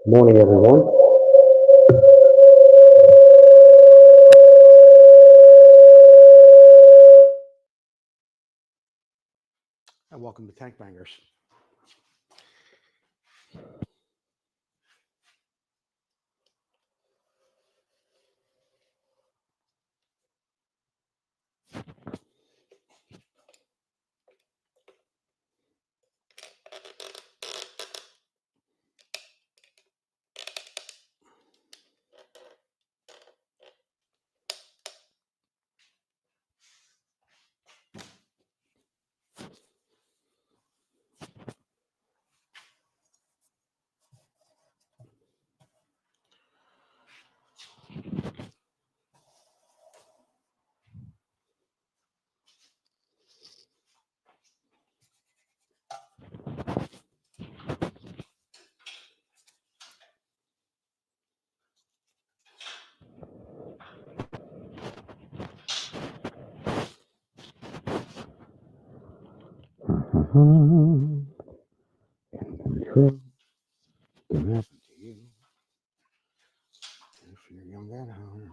Morning, everyone. And welcome to Tank Bangers. True. Can happen to you if you're young at heart.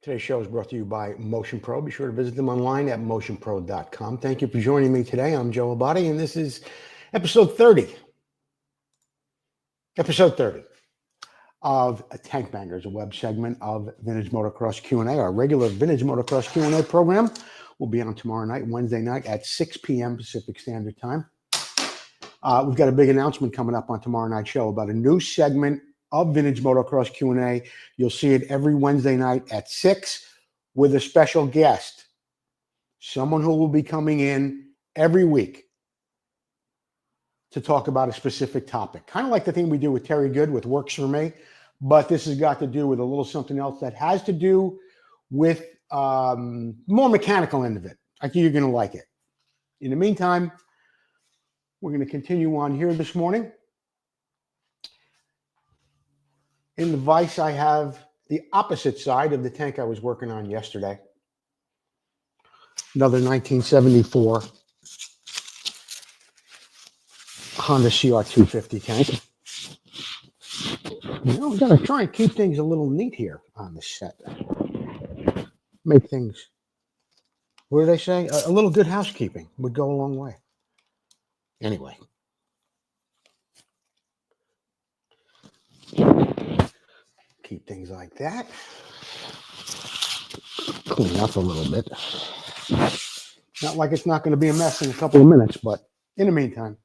Today's show is brought to you by Motion Pro. Be sure to visit them online at motionpro.com. Thank you for joining me today. I'm Joe Abadi, and this is episode 30. Episode 30 of Tank Bangers, a web segment of Vintage Motocross Q&A. Our regular Vintage Motocross Q&A program will be on tomorrow night, Wednesday night at 6 p.m. Pacific Standard Time. We've got a big announcement coming up on tomorrow night's show about a new segment of Vintage Motocross Q&A. You'll see it every Wednesday night at 6 with a special guest, someone who will be coming in every week to talk about a specific topic, kind of like the thing we do with Terry Good with Works For Me, but this has got to do with a little something else that has to do with more mechanical end of it. I think you're going to like it. In the meantime, we're going to continue on here this morning. In the vise, I have the opposite side of the tank I was working on yesterday. Another 1974 Honda CR250 tank. You know, we've got to try and keep things a little neat here on the set. Make things, what do they say? A little good housekeeping would go a long way. Anyway. Keep things like that. Clean up a little bit. Not like it's not going to be a mess in a couple of minutes, but in the meantime.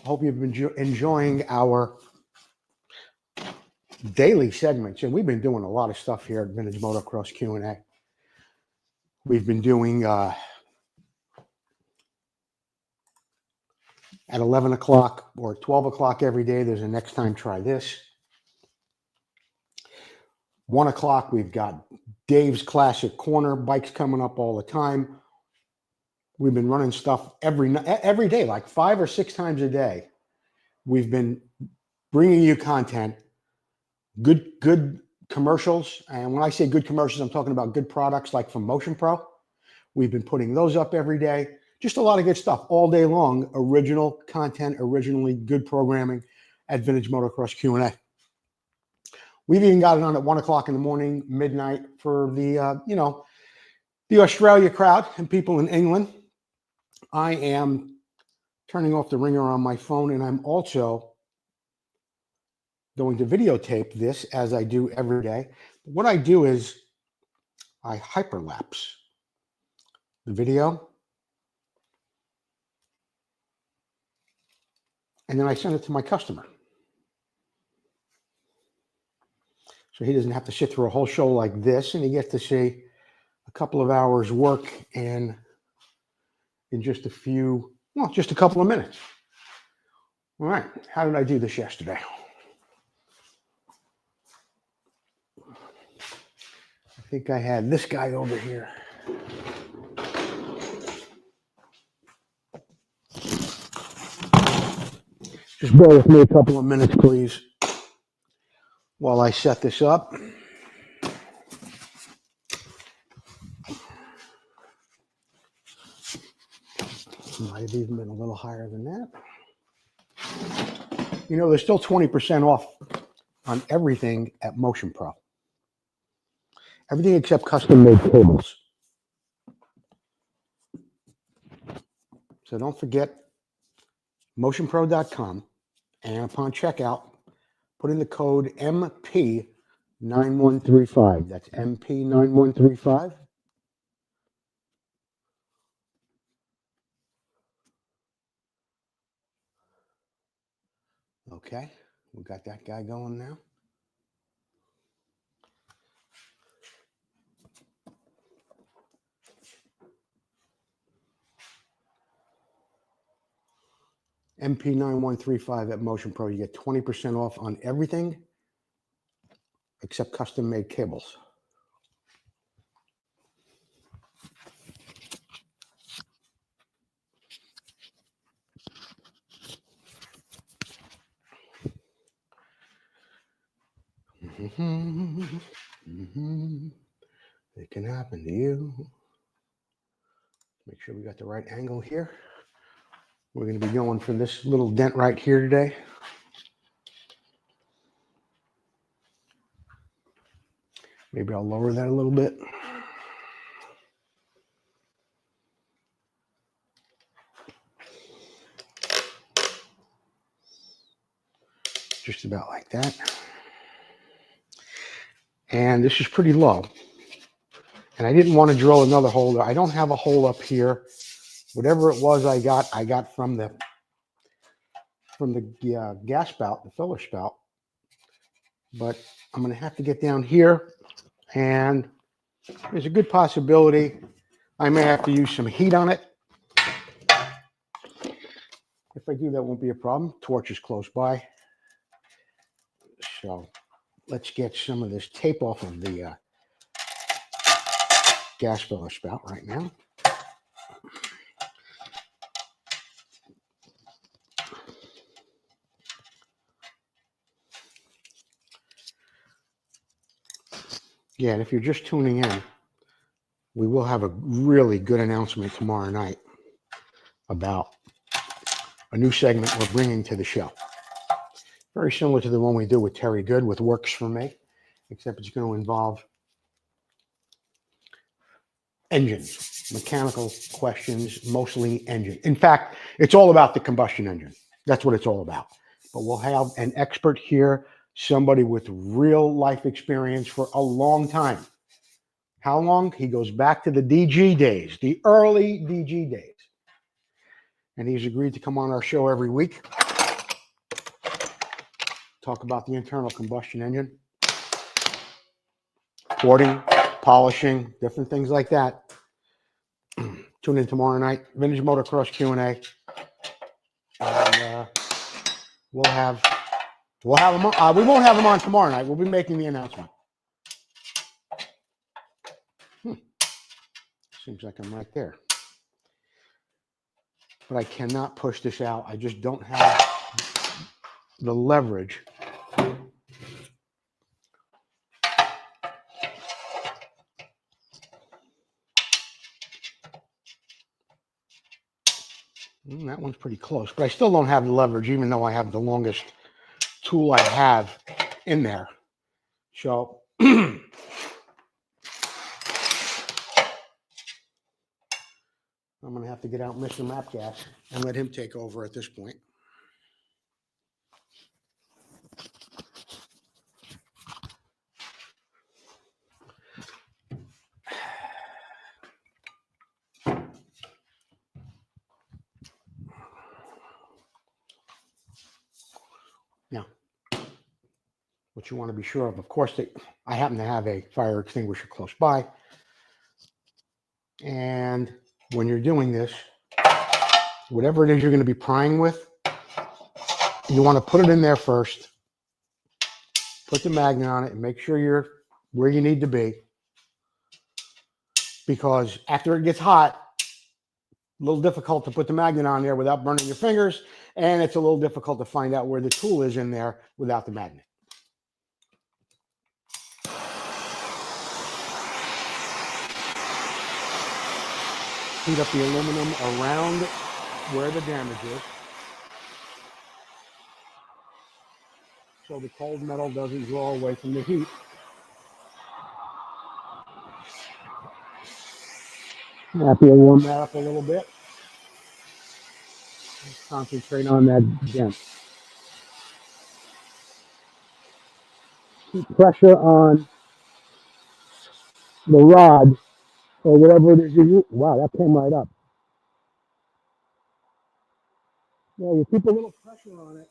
Hope you've been enjoying our daily segments. And we've been doing a lot of stuff here at Vintage Motocross Q&A. We've been doing at 11 o'clock or 12 o'clock every day, there's a next time try this. 1 o'clock, we've got Dave's Classic Corner, bikes coming up all the time. We've been running stuff every day, like 5 or 6 times a day. We've been bringing you content, good commercials. And when I say good commercials, I'm talking about good products like from Motion Pro. We've been putting those up every day. Just a lot of good stuff all day long. Original content, originally good programming at Vintage Motocross Q&A. We've even got it on at 1 o'clock in the morning, midnight for the, the Australia crowd and people in England. I am turning off the ringer on my phone, and I'm also going to videotape this as I do every day. What I do is I hyperlapse the video, and then I send it to my customer. So he doesn't have to sit through a whole show like this, and he gets to see a couple of hours work in just a couple of minutes. All right, how did I do this yesterday? I think I had this guy over here. Just bear with me a couple of minutes, please, while I set this up. Might have even been a little higher than that. You know, there's still 20% off on everything at Motion Pro. Everything except custom-made cables. So don't forget motionpro.com, and upon checkout, put in the code MP9135. That's MP9135. Okay, we got that guy going now. MP9135 at Motion Pro. You get 20% off on everything except custom-made cables. It can happen to you. Make sure we got the right angle here. We're going to be going for this little dent right here today. Maybe I'll lower that a little bit. Just about like that. And this is pretty low. And I didn't want to drill another hole. I don't have a hole up here. Whatever it was I got from the gas spout, the filler spout. But I'm going to have to get down here, and there's a good possibility I may have to use some heat on it. If I do, that won't be a problem. Torch is close by. So let's get some of this tape off of the gas filler spout right now. Yeah, and if you're just tuning in, we will have a really good announcement tomorrow night about a new segment we're bringing to the show. Very similar to the one we do with Terry Good with Works For Me, except it's going to involve engines, mechanical questions, mostly engine. In fact, it's all about the combustion engine. That's what it's all about. But we'll have an expert here, somebody with real life experience for a long time. How long? He goes back to the DG days, the early DG days. And he's agreed to come on our show every week, talk about the internal combustion engine, porting, polishing, different things like that. Tune in tomorrow night, Vintage Motocross Q&A. And we'll have him on. We won't have him on tomorrow night. We'll be making the announcement. Seems like I'm right there. But I cannot push this out. I just don't have the leverage. That one's pretty close, but I still don't have the leverage, even though I have the longest tool I have in there. So I'm going to have to get out Mr. Mapgas and let him take over at this point. Now, what you want to be sure of course, I happen to have a fire extinguisher close by. And when you're doing this, whatever it is you're going to be prying with, You want to put it in there first, put the magnet on it, and make sure you're where you need to be. Because after it gets hot, a little difficult to put the magnet on there without burning your fingers, and it's a little difficult to find out where the tool is in there without the magnet. Heat up the aluminum around where the damage is, so the cold metal doesn't draw away from the heat. After you warm that up a little bit, concentrate on that dent. Keep pressure on the rod or whatever it is you use. Wow, that came right up. Yeah, you keep a little pressure on it,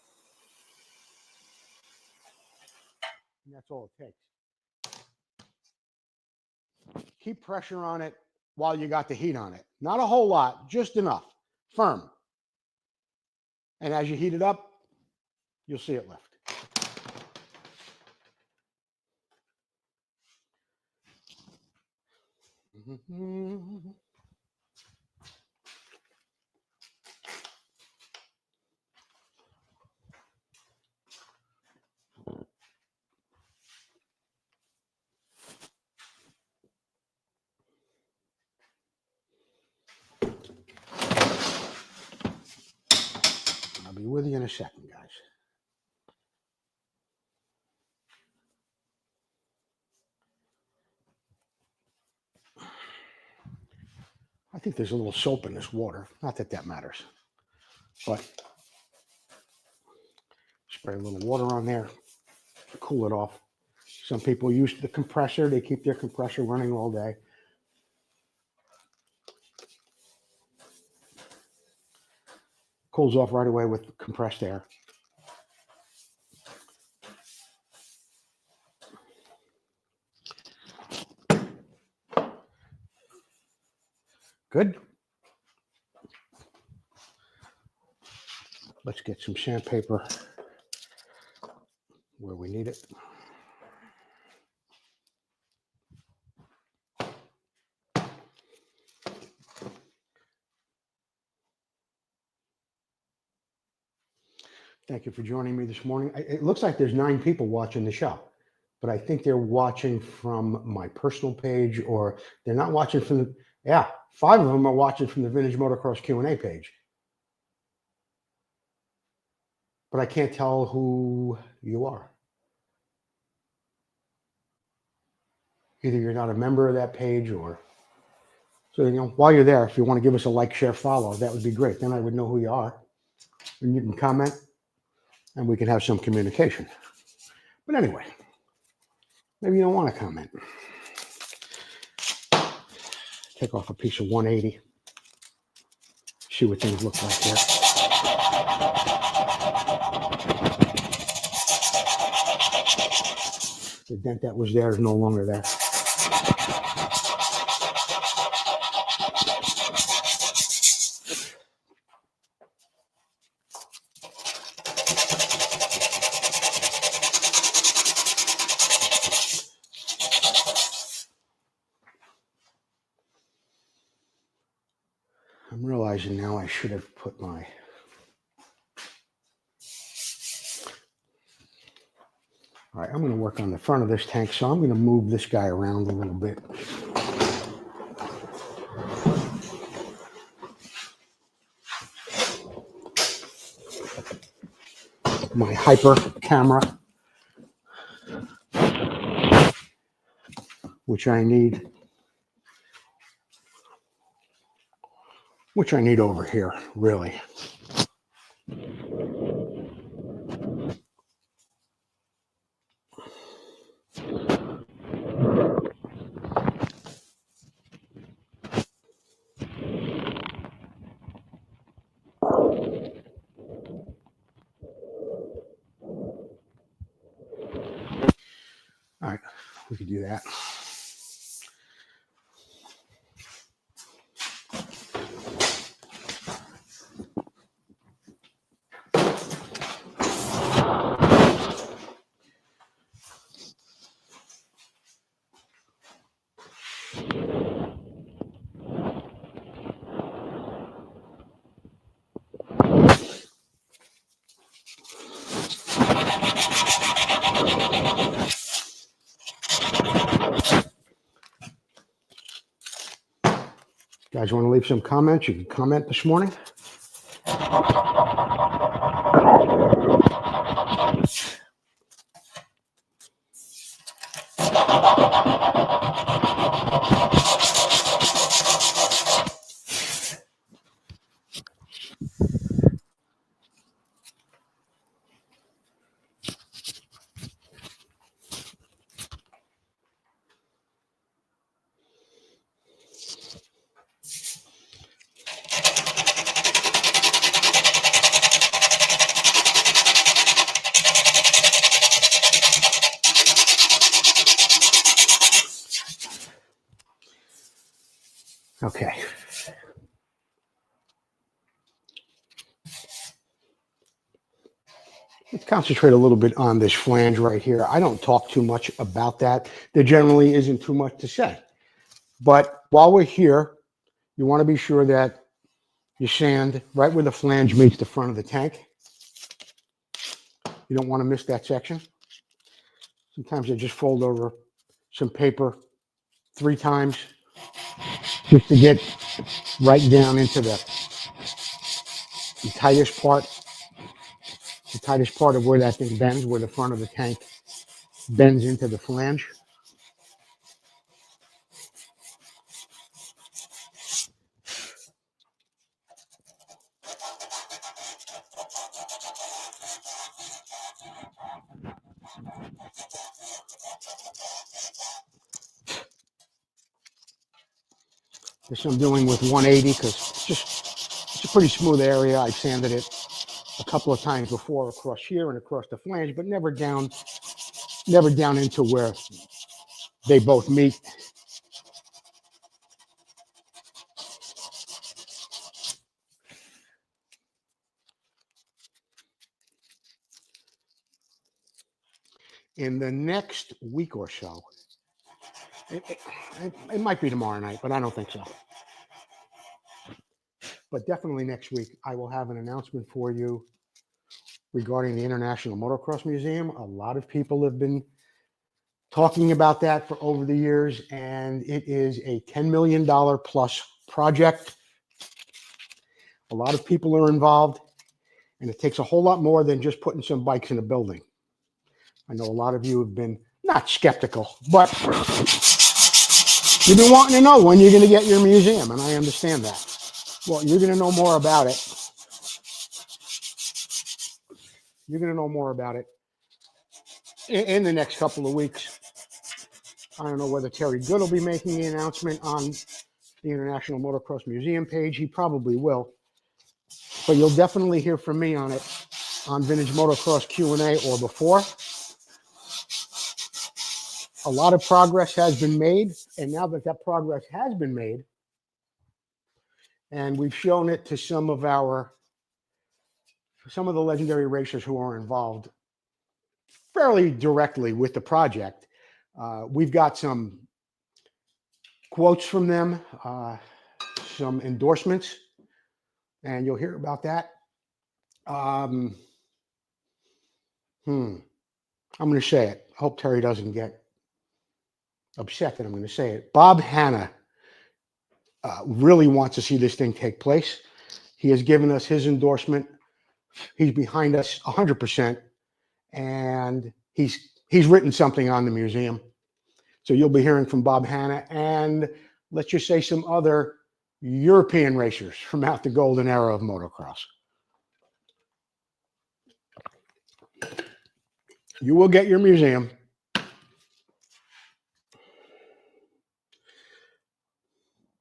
and that's all it takes. Keep pressure on it while you got the heat on it. Not a whole lot, just enough. Firm. And as you heat it up, you'll see it lift. I'll be with you in a second, guys. I think there's a little soap in this water. Not that that matters. But spray a little water on there, cool it off. Some people use the compressor. They keep their compressor running all day. Cools off right away with compressed air. Good. Let's get some sandpaper where we need it. Thank you for joining me this morning. It looks like there's 9 people watching the show, but I think they're watching from my personal page, or they're not watching from the, 5 of them are watching from the Vintage Motocross Q&A page. But I can't tell who you are. Either you're not a member of that page, or, so, while you're there, if you want to give us a like, share, follow, that would be great. Then I would know who you are, and you can comment, and we can have some communication. But anyway, maybe you don't want to comment. Take off a piece of 180. See what things look like there. The dent that was there is no longer there. I'm realizing now I should have put my, all right, I'm going to work on the front of this tank, so I'm going to move this guy around a little bit. My hyper camera, which I need over here, really. All right, we could do that. Guys want to leave some comments? You can comment this morning. Okay. Let's concentrate a little bit on this flange right here. I don't talk too much about that. There generally isn't too much to say. But while we're here, you want to be sure that you sand right where the flange meets the front of the tank. You don't want to miss that section. Sometimes I just fold over some paper 3 times just to get right down into the tightest part of where that thing bends, where the front of the tank bends into the flange. This I'm doing with 180 because it's a pretty smooth area. I've sanded it a couple of times before across here and across the flange, but never down into where they both meet. In the next week or so, it might be tomorrow night, but I don't think so. But definitely next week, I will have an announcement for you regarding the International Motocross Museum. A lot of people have been talking about that for over the years, and it is a $10 million plus project. A lot of people are involved, and it takes a whole lot more than just putting some bikes in a building. I know a lot of you have been not skeptical, but you've been wanting to know when you're going to get your museum, and I understand that. Well, you're going to know more about it. You're going to know more about it in the next couple of weeks. I don't know whether Terry Good will be making the announcement on the International Motocross Museum page. He probably will. But you'll definitely hear from me on it on Vintage Motocross Q&A or before. A lot of progress has been made, and now that progress has been made, and we've shown it to some of the legendary racers who are involved fairly directly with the project. We've got some quotes from them, some endorsements, and you'll hear about that. I'm going to say it. I hope Terry doesn't get upset that I'm going to say it. Bob Hanna really wants to see this thing take place. He has given us his endorsement. He's behind us 100%, and he's written something on the museum. So you'll be hearing from Bob Hanna and let's just say some other European racers from out the golden era of motocross. You will get your museum.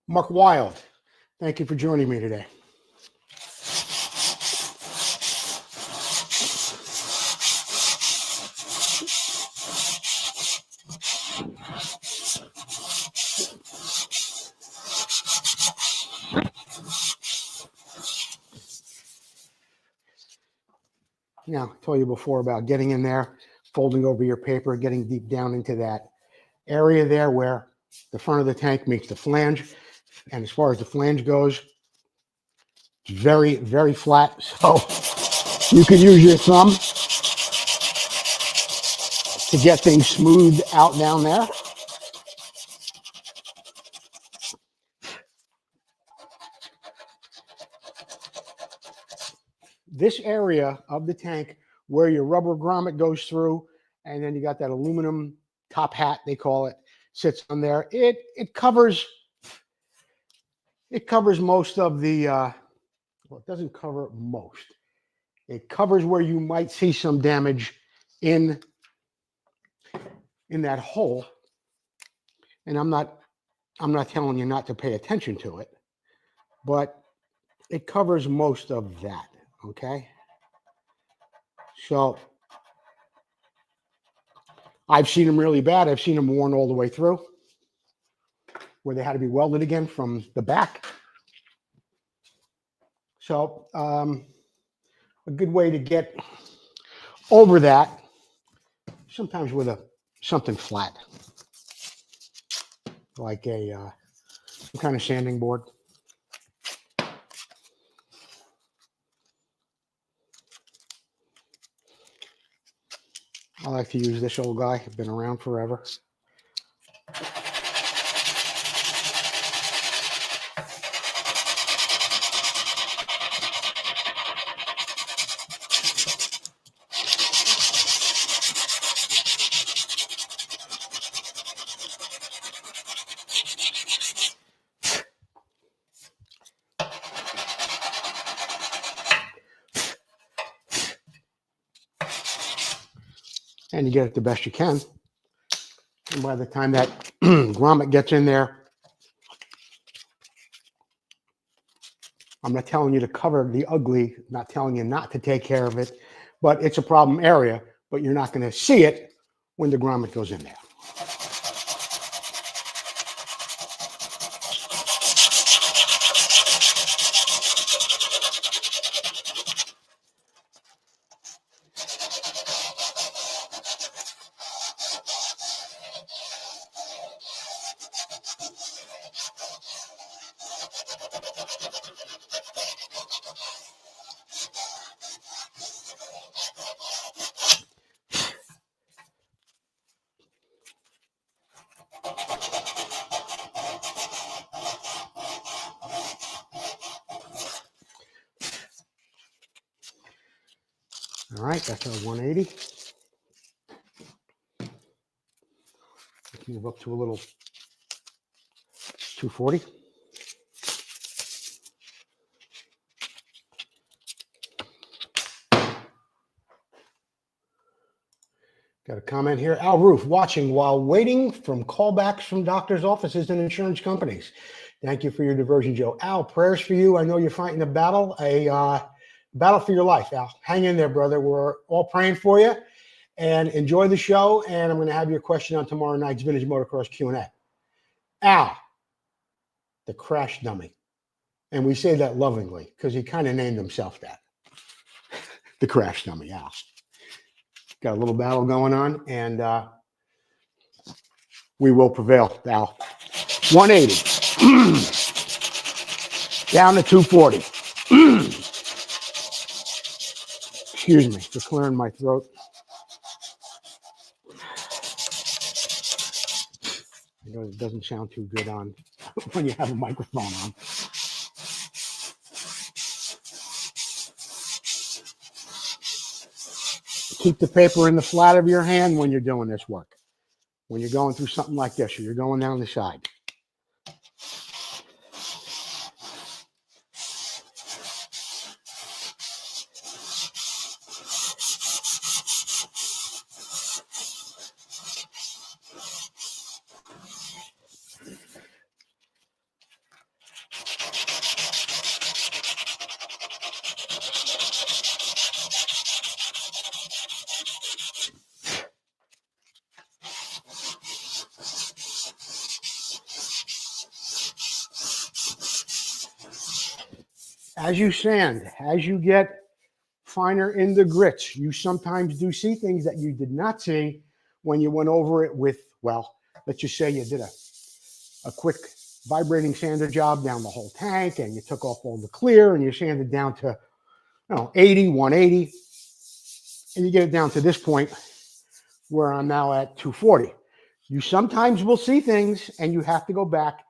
Mark Wild, thank you for joining me today. Now, I told you before about getting in there, folding over your paper, getting deep down into that area there where the front of the tank meets the flange. And as far as the flange goes, it's very, very flat. So you can use your thumb to get things smoothed out down there. This area of the tank where your rubber grommet goes through, and then you got that aluminum top hat, they call it, sits on there. It covers most of the well, it doesn't cover most. It covers where you might see some damage in that hole. And I'm not telling you not to pay attention to it, but it covers most of that, okay? So I've seen them really bad. I've seen them worn all the way through, where they had to be welded again from the back. So a good way to get over that, sometimes with something flat, like some kind of sanding board. I like to use this old guy. It's been around forever. And you get it the best you can. And by the time that grommet gets in there, I'm not telling you to cover the ugly, not telling you not to take care of it, but it's a problem area, but you're not going to see it when the grommet goes in there. All right, that's our 180. Let's move up to a little 240. Got a comment here. Al Roof, watching while waiting from callbacks from doctors' offices and insurance companies. Thank you for your diversion, Joe. Al, prayers for you. I know you're fighting a battle for your life, Al. Hang in there, brother. We're all praying for you. And enjoy the show. And I'm going to have your question on tomorrow night's Vintage Motocross Q&A. Al, the crash dummy. And we say that lovingly because he kind of named himself that. The crash dummy, Al. Got a little battle going on, and we will prevail, Al. 180. Down to 240. Excuse me for clearing my throat. I know it doesn't sound too good on when you have a microphone on. Keep the paper in the flat of your hand when you're doing this work. When you're going through something like this, or you're going down the side. As you sand, as you get finer in the grits, you sometimes do see things that you did not see when you went over it with, well, let's just say you did a quick vibrating sander job down the whole tank and you took off all the clear and you sanded down to 80, 180, and you get it down to this point where I'm now at 240. You sometimes will see things and you have to go back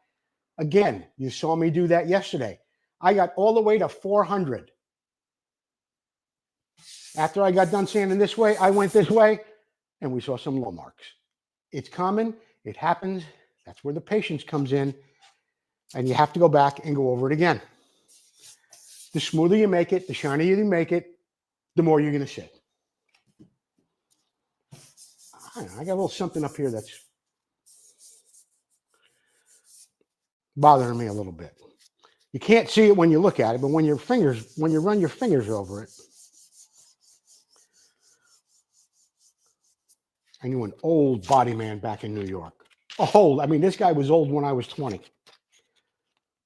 again. You saw me do that yesterday. I got all the way to 400. After I got done sanding this way, I went this way and we saw some low marks. It's common. It happens. That's where the patience comes in. And you have to go back and go over it again. The smoother you make it, the shinier you make it, the more you're going to sit. I don't know, I got a little something up here that's bothering me a little bit. You can't see it when you look at it, but when you run your fingers over it, I knew an old body man back in New York. Old. I mean, this guy was old when I was 20.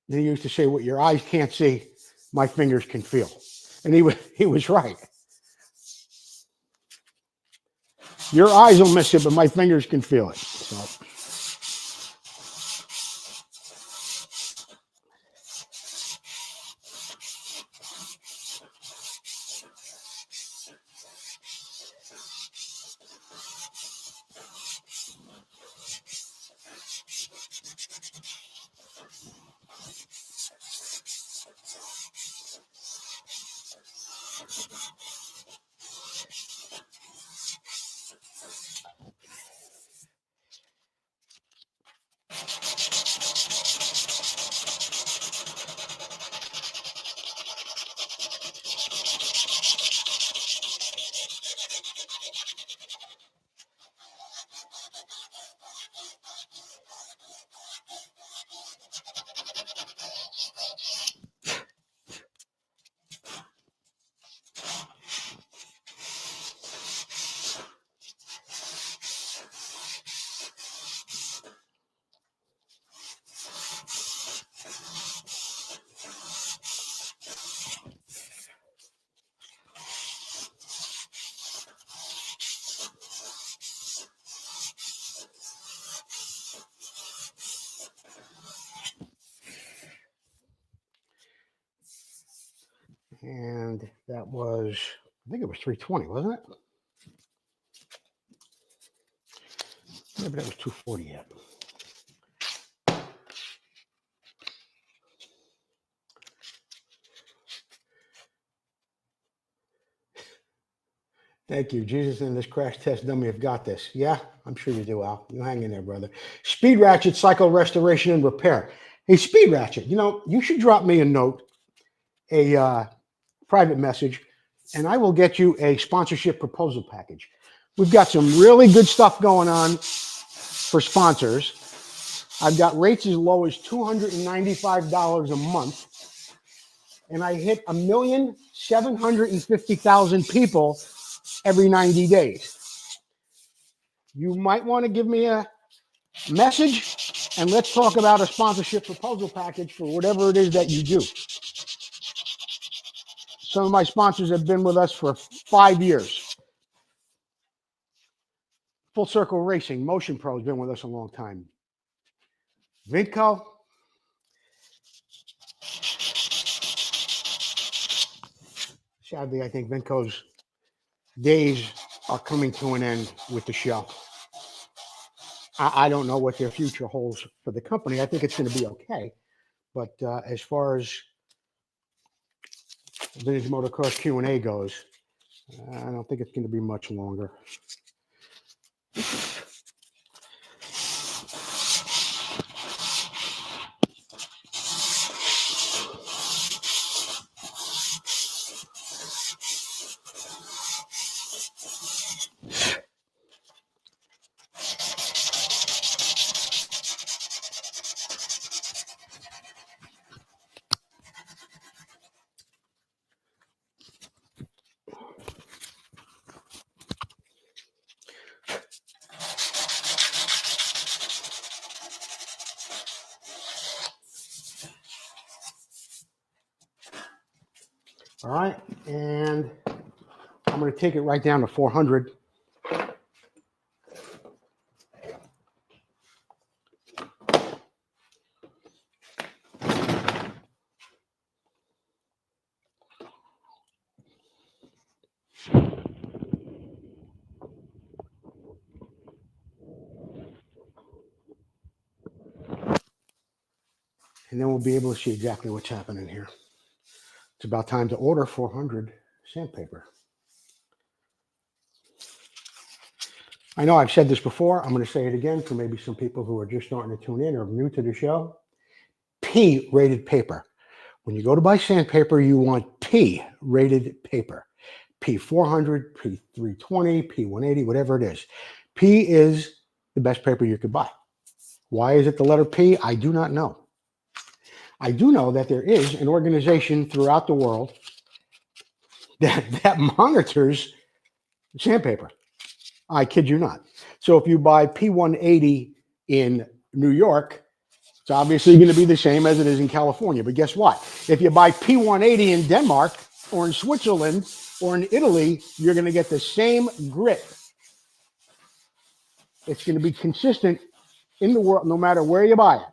He used to say, what your eyes can't see, my fingers can feel. And he was right. Your eyes will miss it, but my fingers can feel it. So. And that was, I think it was 320, wasn't it? Maybe that was 240 yet. Thank you. Jesus and this crash test dummy have got this. Yeah, I'm sure you do, Al. You hang in there, brother. Speed Ratchet Cycle Restoration and Repair. Hey, Speed Ratchet, you should drop me a note, a private message, and I will get you a sponsorship proposal package. We've got some really good stuff going on for sponsors. I've got rates as low as $295 a month, and I hit 1,750,000 people every 90 days. You might want to give me a message and let's talk about a sponsorship proposal package for whatever it is that you do. Some of my sponsors have been with us for 5 years. Full Circle Racing, Motion Pro has been with us a long time. Vinco. Sadly, I think Vinco's days are coming to an end with the show. I don't know what their future holds for the company. I think it's going to be okay. But as far as Vintage Motocross Q&A goes, I don't think it's going to be much longer. All right, and I'm going to take it right down to 400. And then we'll be able to see exactly what's happening here. It's about time to order 400 sandpaper. I know I've said this before. I'm going to say it again for maybe some people who are just starting to tune in or new to the show. P-rated paper. When you go to buy sandpaper, you want P-rated paper. P400, P320, P180, whatever it is. P is the best paper you could buy. Why is it the letter P? I do not know. I do know that there is an organization throughout the world that monitors sandpaper. I kid you not. So if you buy P180 in New York, it's obviously going to be the same as it is in California. But guess what? If you buy P180 in Denmark or in Switzerland or in Italy, you're going to get the same grit. It's going to be consistent in the world no matter where you buy it.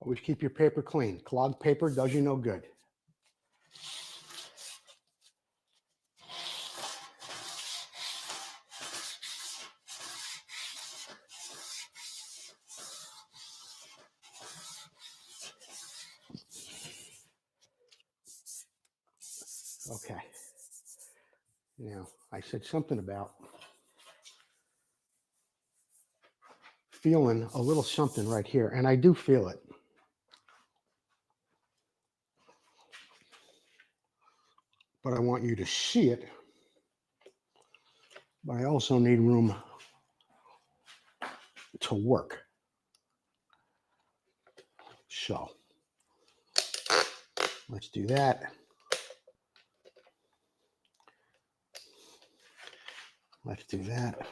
Always keep your paper clean. Clogged paper does you no good. Okay. Now, I said something about feeling a little something right here, and I do feel it. But I want you to see it. But I also need room to work. So let's do that. Let's do that.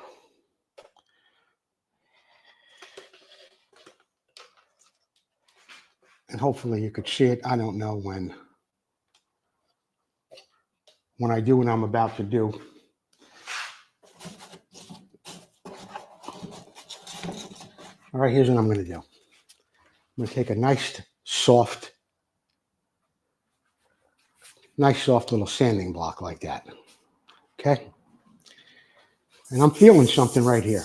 And hopefully you could see it. I don't know when I do what I'm about to do. All right, here's what I'm going to do. I'm going to take a nice soft little sanding block like that. Okay? And I'm feeling something right here.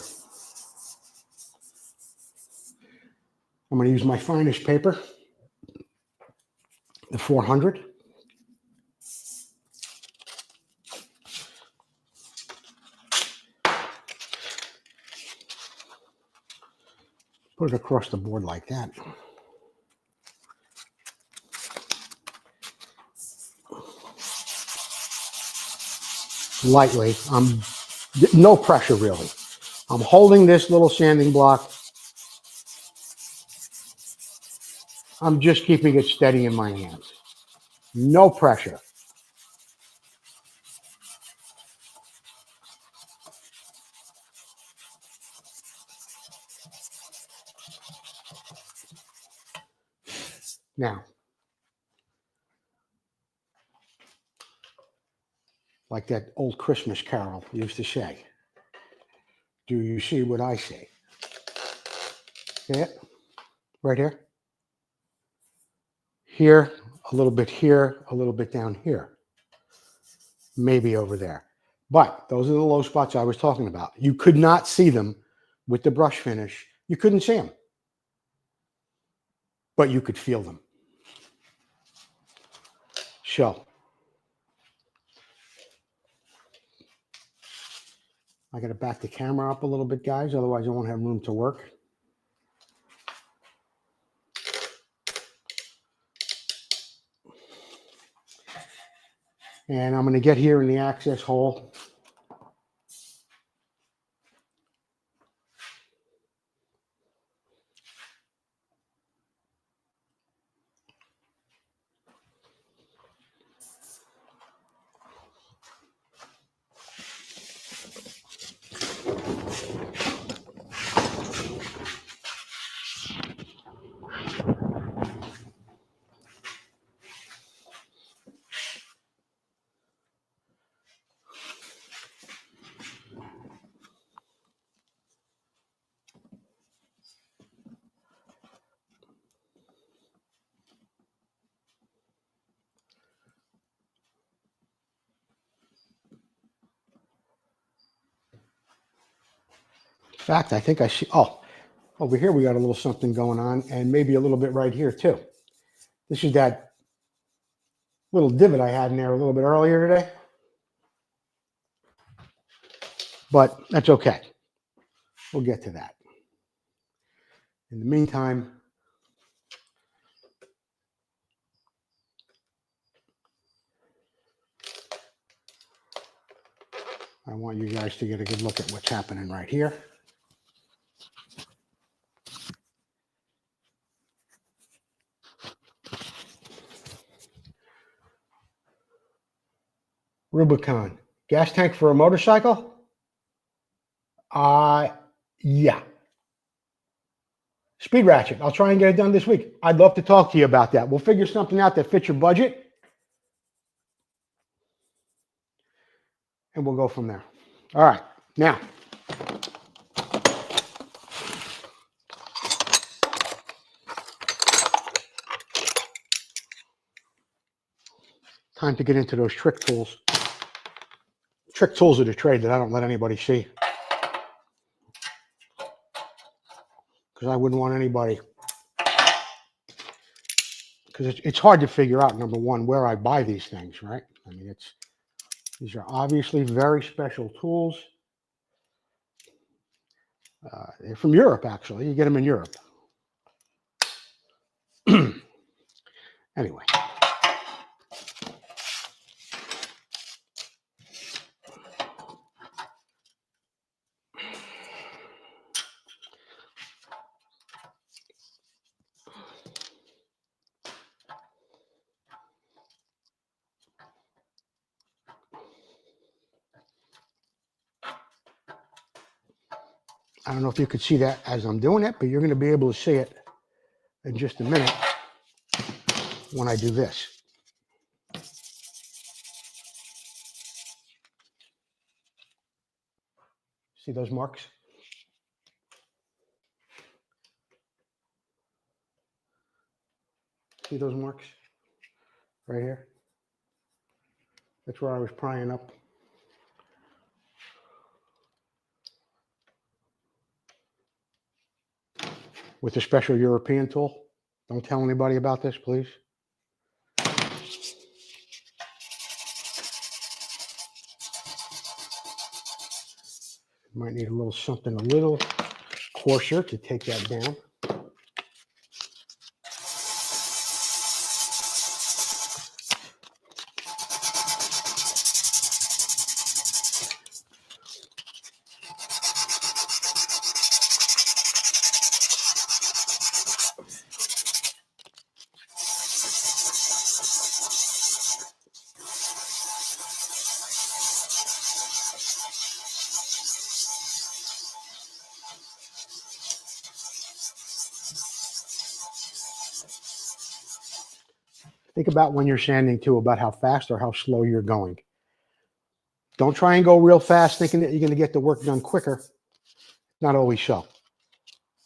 I'm going to use my finest paper, the 400. Put it across the board like that. Lightly. No pressure really. I'm holding this little sanding block. I'm just keeping it steady in my hands. No pressure. Now, like that old Christmas carol used to say, do you see what I see? See it? Right here? Here, a little bit here, a little bit down here. Maybe over there. But those are the low spots I was talking about. You could not see them with the brush finish. You couldn't see them. But you could feel them. So, I got to back the camera up a little bit, guys. Otherwise, I won't have room to work. And I'm going to get here in the access hole. fact, I think I see, oh, over here we got a little something going on, and maybe a little bit right here too. This is that little divot I had in there a little bit earlier today. But that's okay. We'll get to that. In the meantime, I want you guys to get a good look at what's happening right here. Rubicon, gas tank for a motorcycle? Yeah. Speed ratchet. I'll try and get it done this week. I'd love to talk to you about that. We'll figure something out that fits your budget, and we'll go from there. All right. Now, time to get into those trick tools. Trick tools of the trade that I don't let anybody see, because I wouldn't want anybody, because it's hard to figure out, number one, where I buy these things, right? I mean, these are obviously very special tools. They're from Europe, actually. You get them in Europe. Anyway. I don't know if you could see that as I'm doing it, but you're going to be able to see it in just a minute when I do this. See those marks? See those marks right here? That's where I was prying up. With a special European tool. Don't tell anybody about this, please. Might need a little something a little coarser to take that down. Think about when you're sanding too, about how fast or how slow you're going. Don't try and go real fast thinking that you're going to get the work done quicker. Not always so.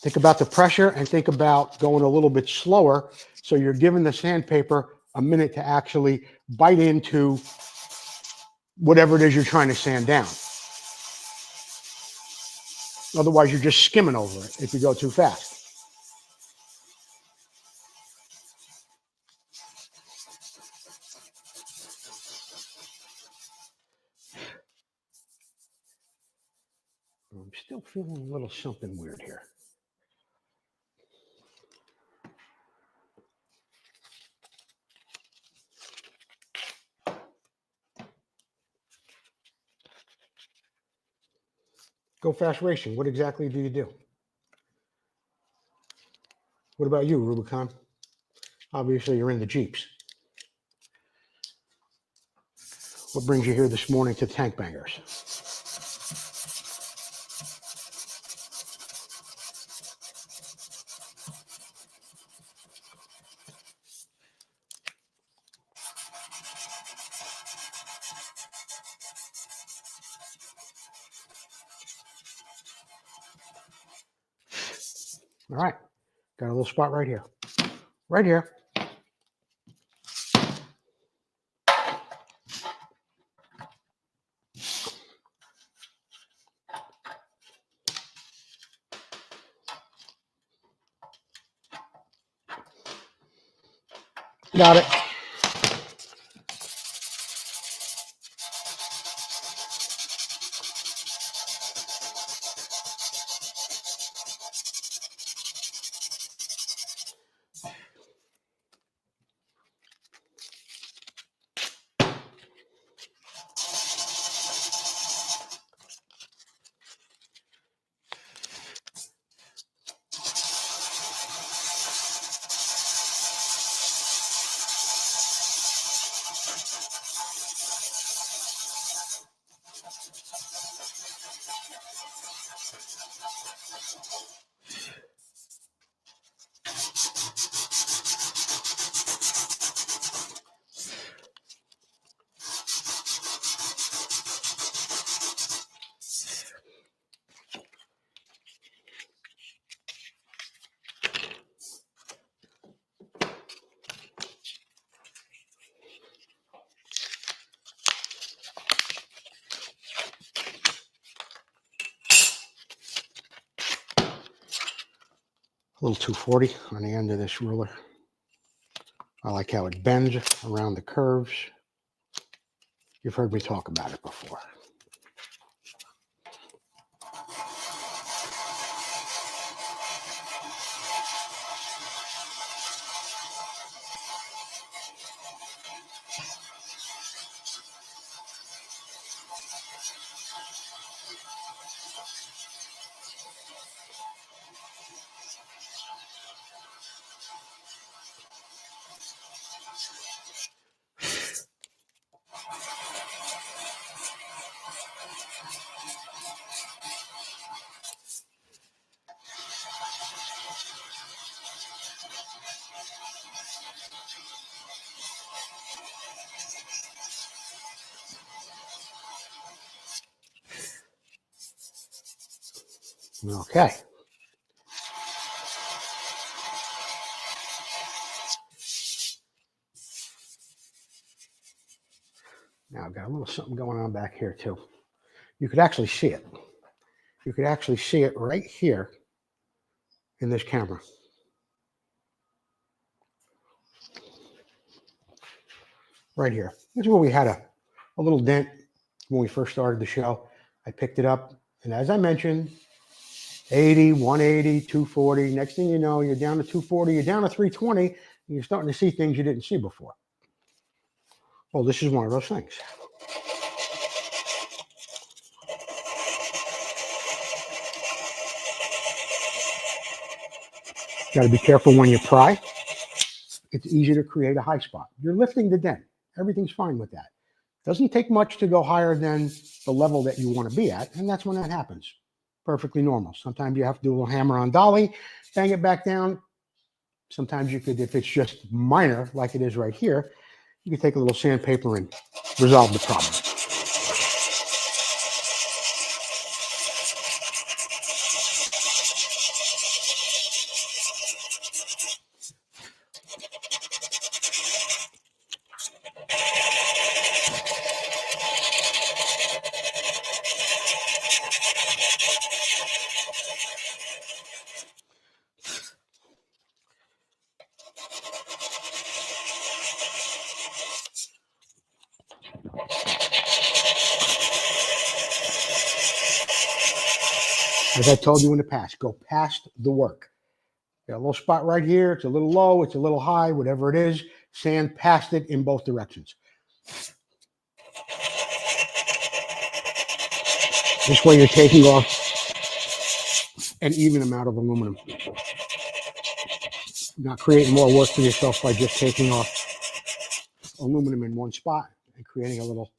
Think about the pressure and think about going a little bit slower so you're giving the sandpaper a minute to actually bite into whatever it is you're trying to sand down. Otherwise, you're just skimming over it if you go too fast. I'm still feeling a little something weird here. Go Fast Racing, what exactly do you do? What about you, Rubicon? Obviously, you're in the Jeeps. What brings you here this morning to Tank Bangers? All right, got a little spot right here. Right here. Got it. A little 240 on the end of this ruler. I like how it bends around the curves. You've heard me talk about it before. Okay. Now I've got a little something going on back here too. You could actually see it. You could actually see it right here in this camera. Right here. This is where we had a little dent when we first started the show. I picked it up, and as I mentioned, 80, 180, 240. Next thing you know, you're down to 240, you're down to 320, and you're starting to see things you didn't see before. Well, this is one of those things. Got to be careful when you pry. It's easy to create a high spot. You're lifting the dent. Everything's fine with that. Doesn't take much to go higher than the level that you want to be at, and that's when that happens. Perfectly normal. Sometimes you have to do a little hammer on dolly, bang it back down. Sometimes you could, if it's just minor, like it is right here, you can take a little sandpaper and resolve the problem. As I told you in the past, go past the work. Got a little spot right here. It's a little low. It's a little high. Whatever it is, sand past it in both directions. This way you're taking off an even amount of aluminum. Not creating more work for yourself by just taking off aluminum in one spot and creating a little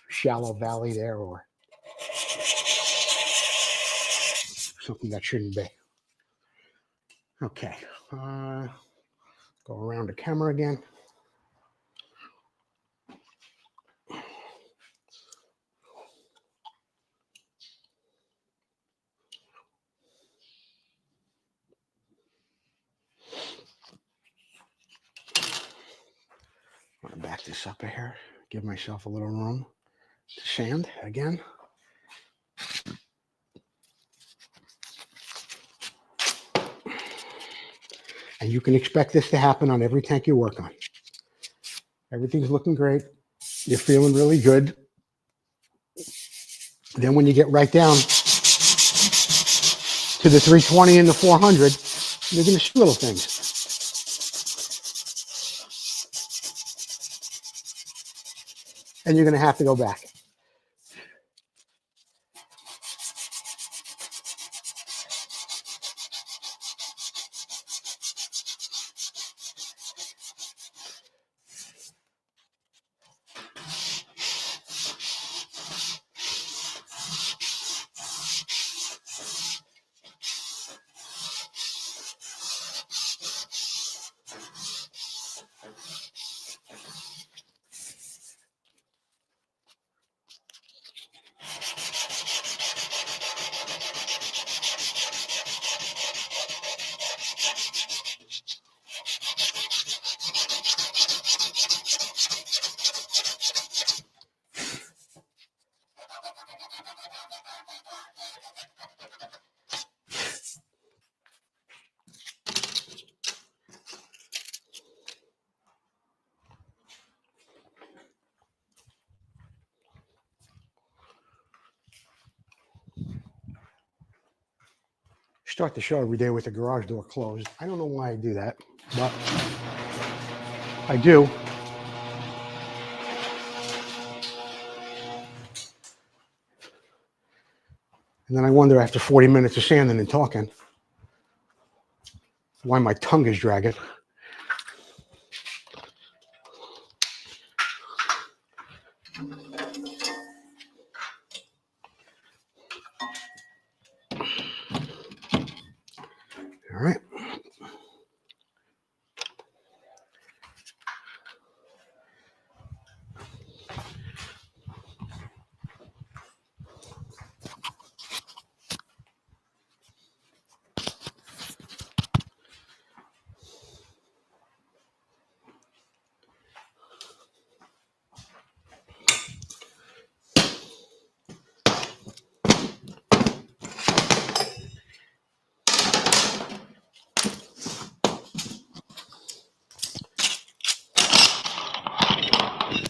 shallow valley there or something that shouldn't be. Okay. Go around the camera again. I'm going to back this up here, give myself a little room to sand again. And you can expect this to happen on every tank you work on. Everything's looking great. You're feeling really good. Then when you get right down to the 320 and the 400, you're going to see little things. And you're going to have to go back. Start the show every day with the garage door closed. I don't know why I do that, but I do. And then I wonder after 40 minutes of sanding and talking why my tongue is dragging. All right.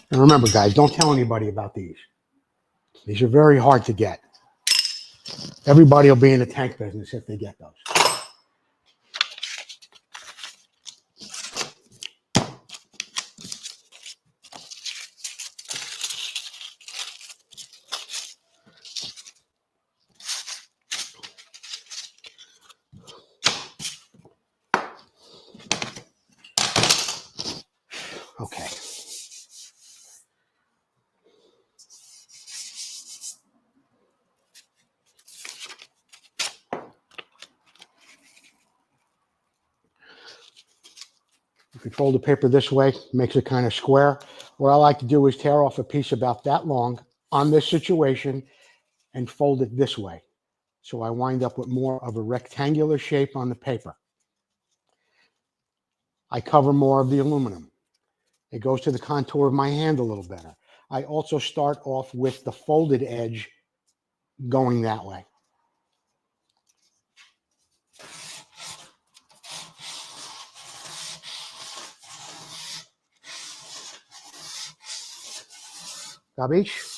And remember, guys, don't tell anybody about these. These are very hard to get. Everybody will be in the tank business if they get those. Okay. You can fold the paper this way, makes it kind of square. What I like to do is tear off a piece about that long on this situation and fold it this way. So I wind up with more of a rectangular shape on the paper. I cover more of the aluminum. It goes to the contour of my hand a little better. I also start off with the folded edge going that way. Capiche?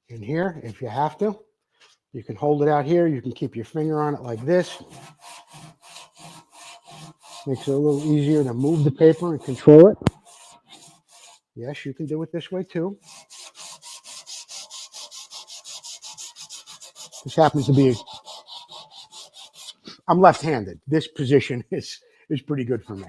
In here, if you have to, you can hold it out here. You can keep your finger on it like this. Makes it a little easier to move the paper and control it. Yes, you can do it this way too. This happens to be, I'm left-handed. This position is pretty good for me.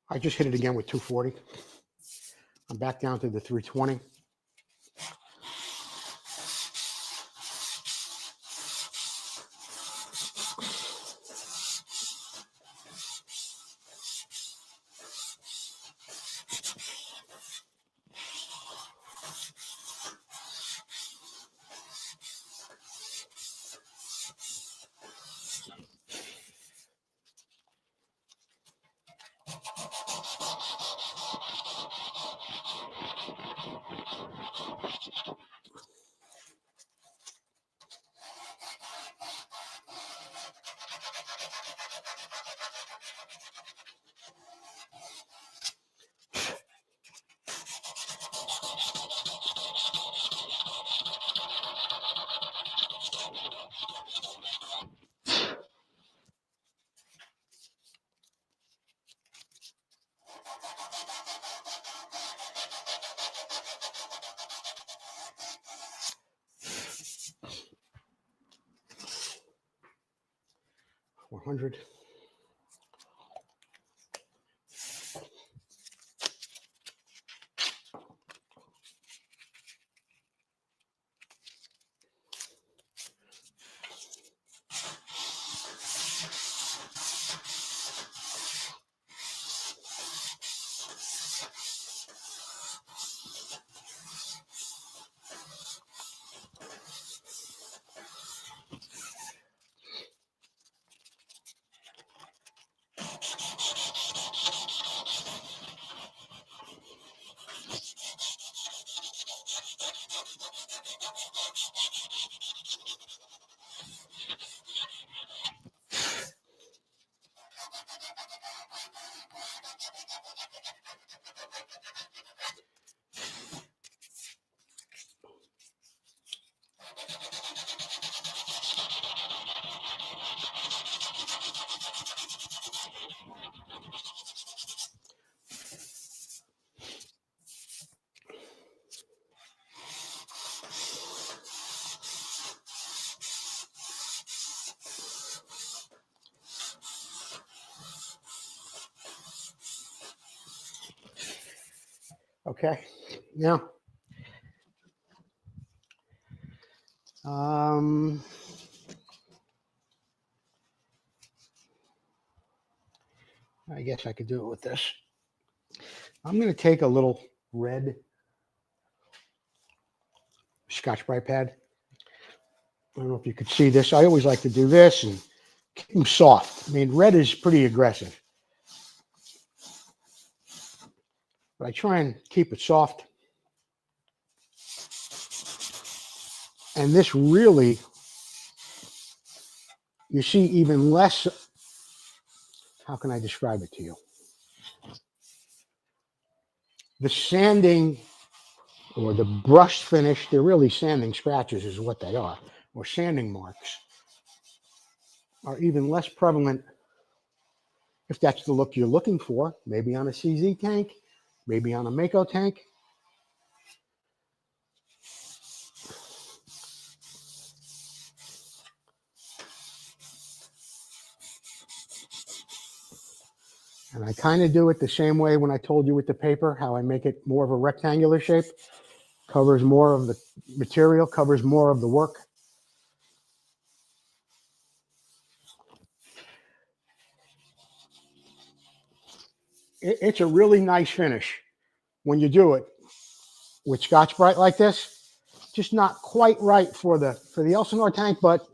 I just hit it again with 240. I'm back down to the 320. $400. Okay. Now, I guess I could do it with this. I'm going to take a little red Scotch-Brite pad. I don't know if you could see this. I always like to do this and keep them soft. I mean, red is pretty aggressive, but I try and keep it soft. And this really, you see even less. How can I describe it to you? The sanding or the brushed finish, they're really sanding scratches is what they are, or sanding marks, are even less prevalent if that's the look you're looking for, maybe on a CZ tank, maybe on a Mako tank. And I kind of do it the same way when I told you with the paper, how I make it more of a rectangular shape, covers more of the material, covers more of the work. It's a really nice finish when you do it with Scotch-Brite like this. Just not quite right for the Elsinore tank, but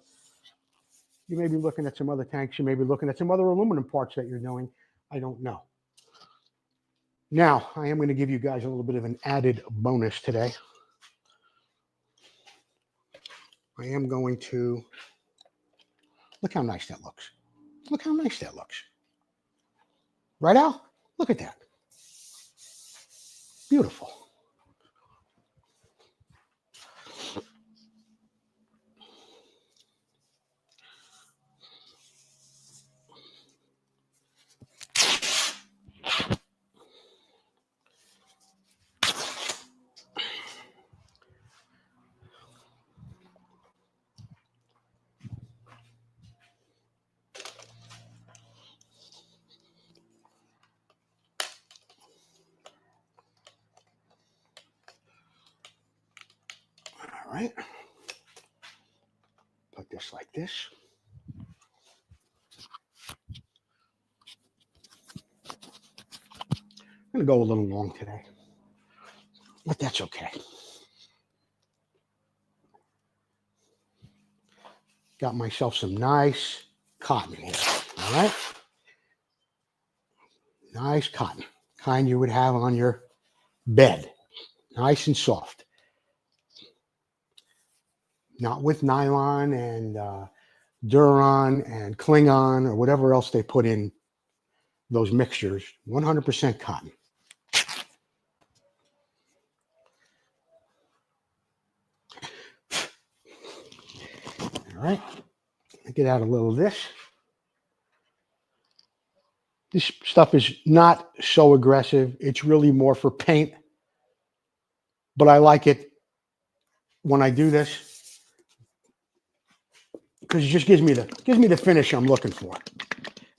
you may be looking at some other tanks. You may be looking at some other aluminum parts that you're doing. I don't know. Now, I am going to give you guys a little bit of an added bonus today. I am going to, look how nice that looks. Look how nice that looks. Right, Al? Look at that. Beautiful. right. Put this like this. I'm going to go a little long today, but that's okay. Got myself some nice cotton here, all right? Nice cotton, kind you would have on your bed, nice and soft. Not with nylon and Duron and Klingon or whatever else they put in those mixtures, 100% cotton. All right, get out a little of this. This stuff is not so aggressive. It's really more for paint, but I like it when I do this because it just gives me the finish I'm looking for.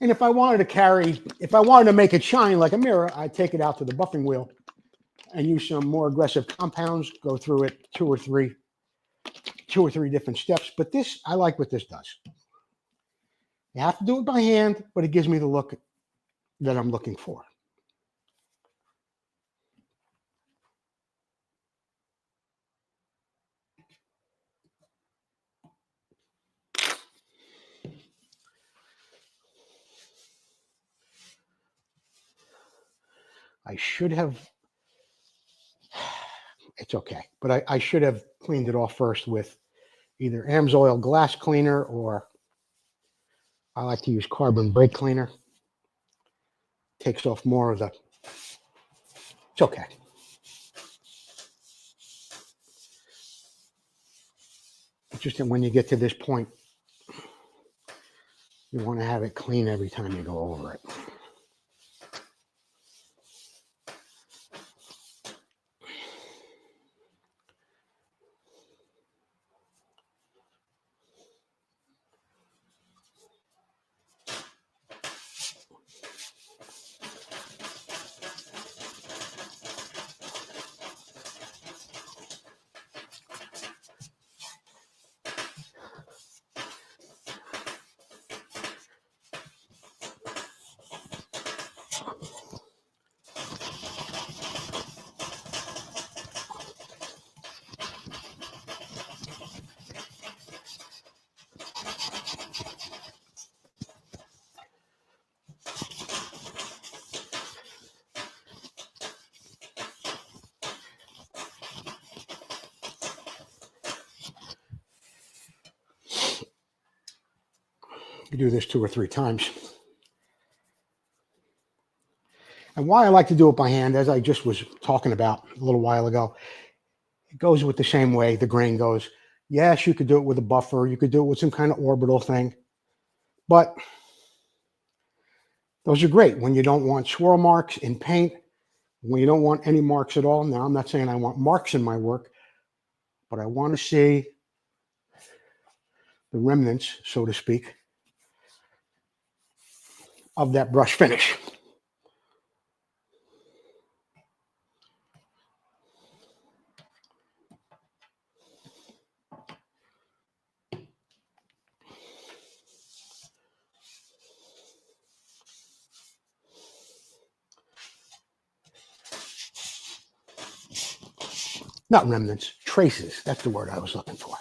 And if I wanted to make it shine like a mirror, I'd take it out to the buffing wheel and use some more aggressive compounds, go through it two or three different steps. But this, I like what this does. You have to do it by hand, but it gives me the look that I'm looking for. I should have, it's okay, but I should have cleaned it off first with either Amsoil glass cleaner, or I like to use carbon brake cleaner. Takes off more of the, it's okay. It's just that when you get to this point, you want to have it clean every time you go over it. You do this 2 or 3 times. And why I like to do it by hand, as I just was talking about a little while ago, it goes with the same way the grain goes. Yes, you could do it with a buffer. You could do it with some kind of orbital thing. But those are great when you don't want swirl marks in paint, when you don't want any marks at all. Now, I'm not saying I want marks in my work, but I want to see the remnants, so to speak, of that brush finish. Not remnants, traces. That's the word I was looking for.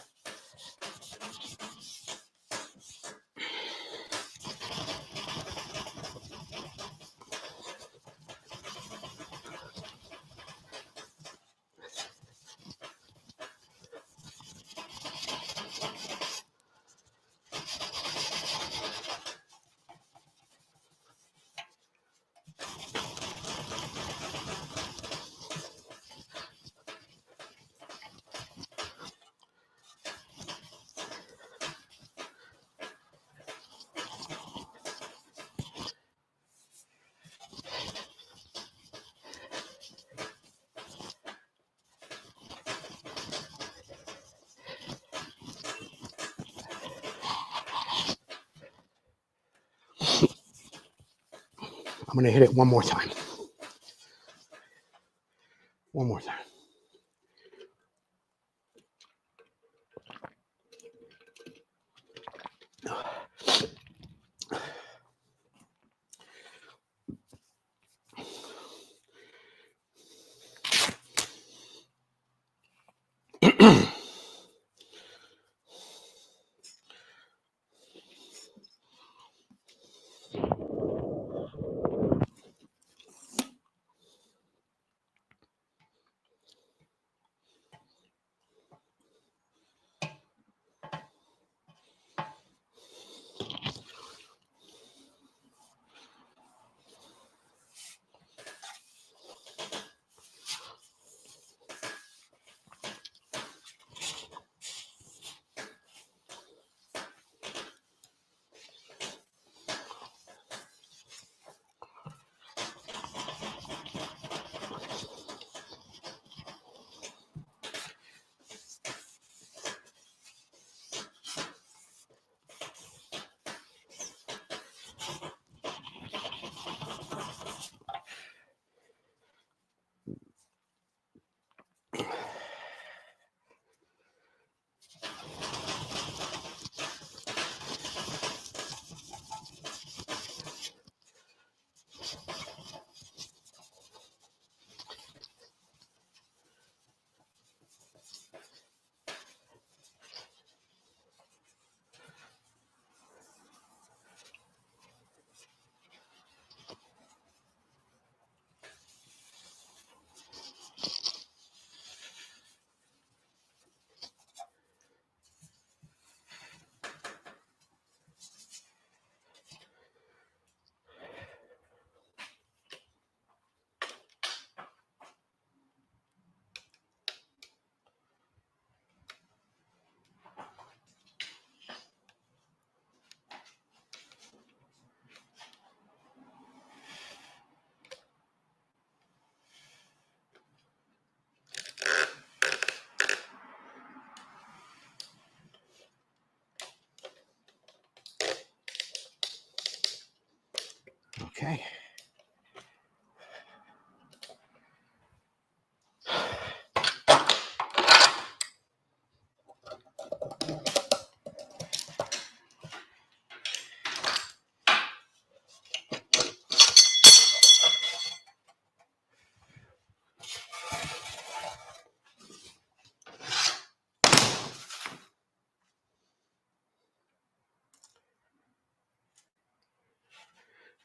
I'm going to hit it one more time. One more time. Okay.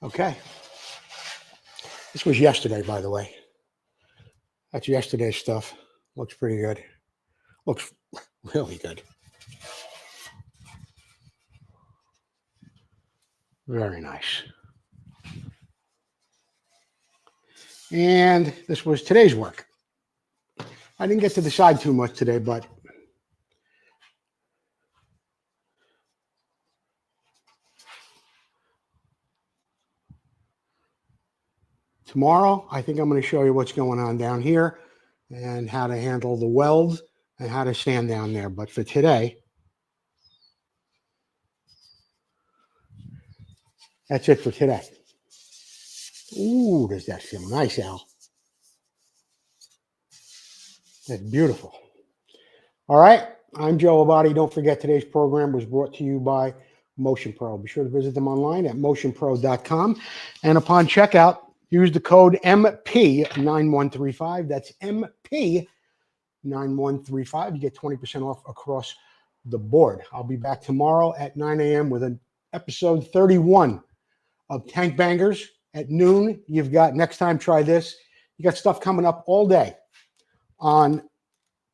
Okay. This was yesterday, by the way. That's yesterday's stuff. Looks pretty good. Looks really good. Very nice. And this was today's work. I didn't get to decide too much today, but tomorrow, I think I'm going to show you what's going on down here and how to handle the welds and how to stand down there. But for today, that's it for today. Ooh, does that feel nice, Al? That's beautiful. All right. I'm Joe Abadi. Don't forget today's program was brought to you by Motion Pro. Be sure to visit them online at motionpro.com. And upon checkout, use the code MP9135. That's MP9135. You get 20% off across the board. I'll be back tomorrow at 9 a.m. with an episode 31 of Tank Bangers at noon. You've got Next Time Try This. You got stuff coming up all day on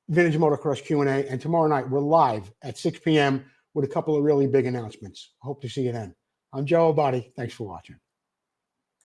Vintage Motocross Q&A. And tomorrow night, we're live at 6 p.m. with a couple of really big announcements. I hope to see you then. I'm Joe Abadi. Thanks for watching.